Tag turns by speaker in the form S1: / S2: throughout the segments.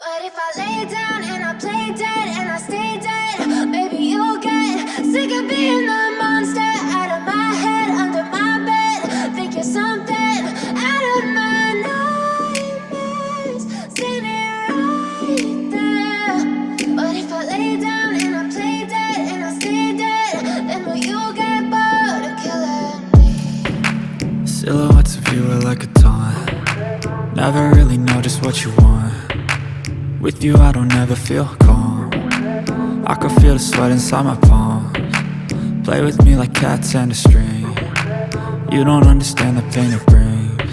S1: But if I lay down and I play dead and I stay dead, maybe you'll get sick of being the monster out of my head, under my bed. Think you're something out of my nightmares, standing right there. But if I lay down and I play dead and I stay dead, then will you get bored of killing me?
S2: Silhouettes of you are like a taunt. Never really know just what you want. With you I don't ever feel calm. I can feel the sweat inside my palms. Play with me like cats and a string. You don't understand the pain it brings.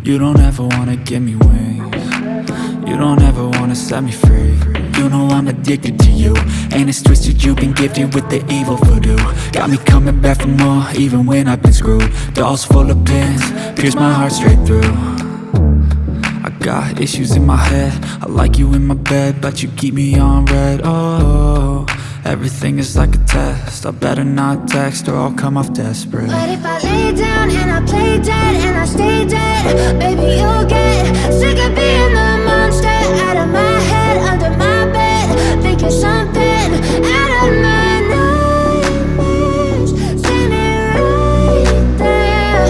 S2: You don't ever wanna give me wings. You don't ever wanna set me free. You know I'm addicted to you, and it's twisted, you've been gifted with the evil voodoo. Got me coming back for more, even when I've been screwed. Dolls full of pins, pierce my heart straight through. I got issues in my head, I like you in my bed, but you keep me on red. Oh, everything is like a test. I better not text or I'll come off desperate.
S1: But if I lay down and I play dead and I stay dead, baby you'll get sick of being the monster out of my head, under my bed. Think you're something out of my nightmares, standing right there.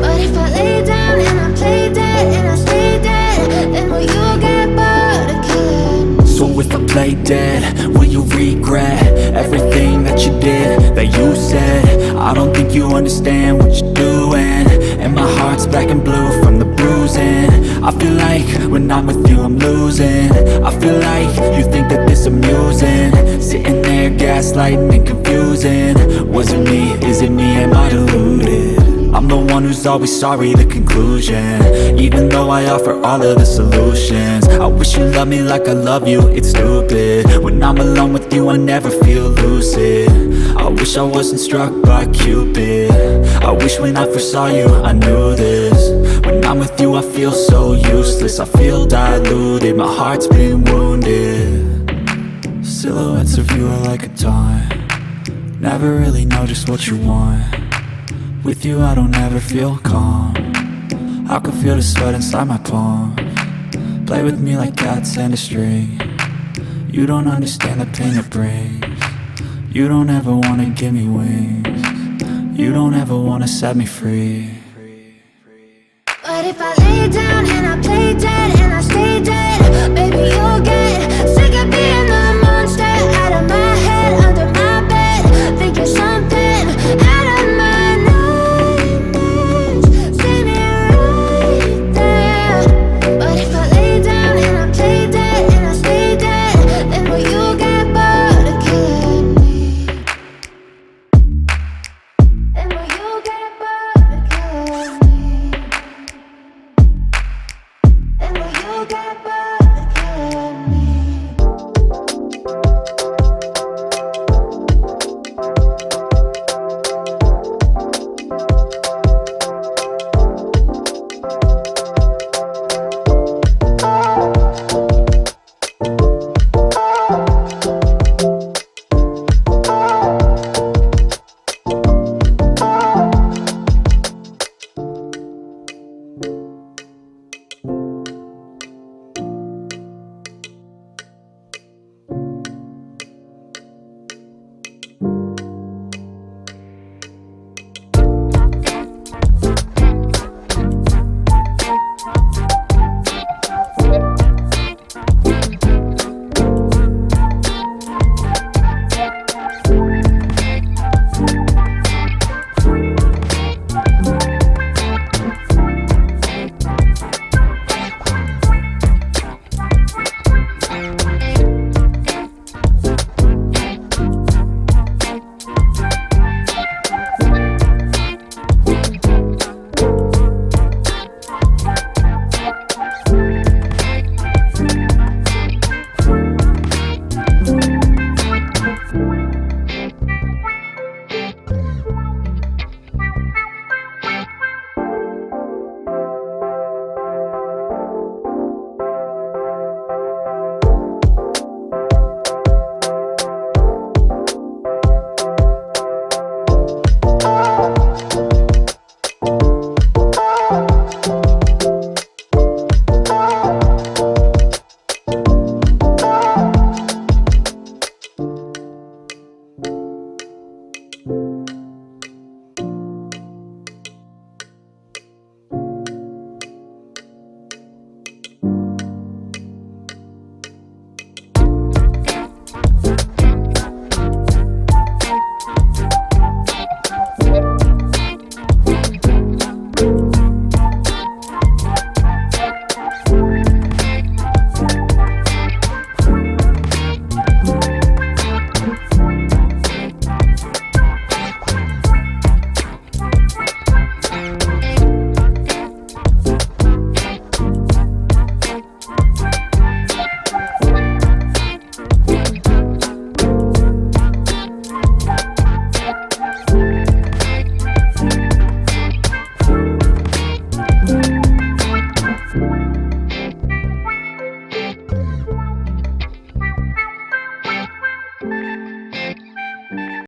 S1: But if I lay down and I play dead and I stay dead, then will you get bored of killing me?
S2: So if I play dead, will you regret everything that you did, that you said? I don't think you understand what you're doing, and my heart's black and blue from the bruising. I feel like when I'm with you I'm losing. I feel like you think that this amusing, sitting there gaslighting and confusing. Was it me? Is it me? Am I deluded? I I'm the one who's always sorry, the conclusion. Even though I offer all of the solutions, I wish you loved me like I love you, it's stupid. When I'm alone with you I never feel lucid. I wish I wasn't struck by Cupid. I wish when I first saw you I knew this. When I'm with you I feel so useless, I feel diluted, my heart's been wounded. Silhouettes of you are like a taunt, never really know just what you want. With you I don't ever feel calm, I can feel the sweat inside my palms. Play with me like cats and a string. You don't understand the pain it brings. You don't ever wanna give me wings. You don't ever wanna set me free.
S1: But if I lay down and I play dead and I stay dead, baby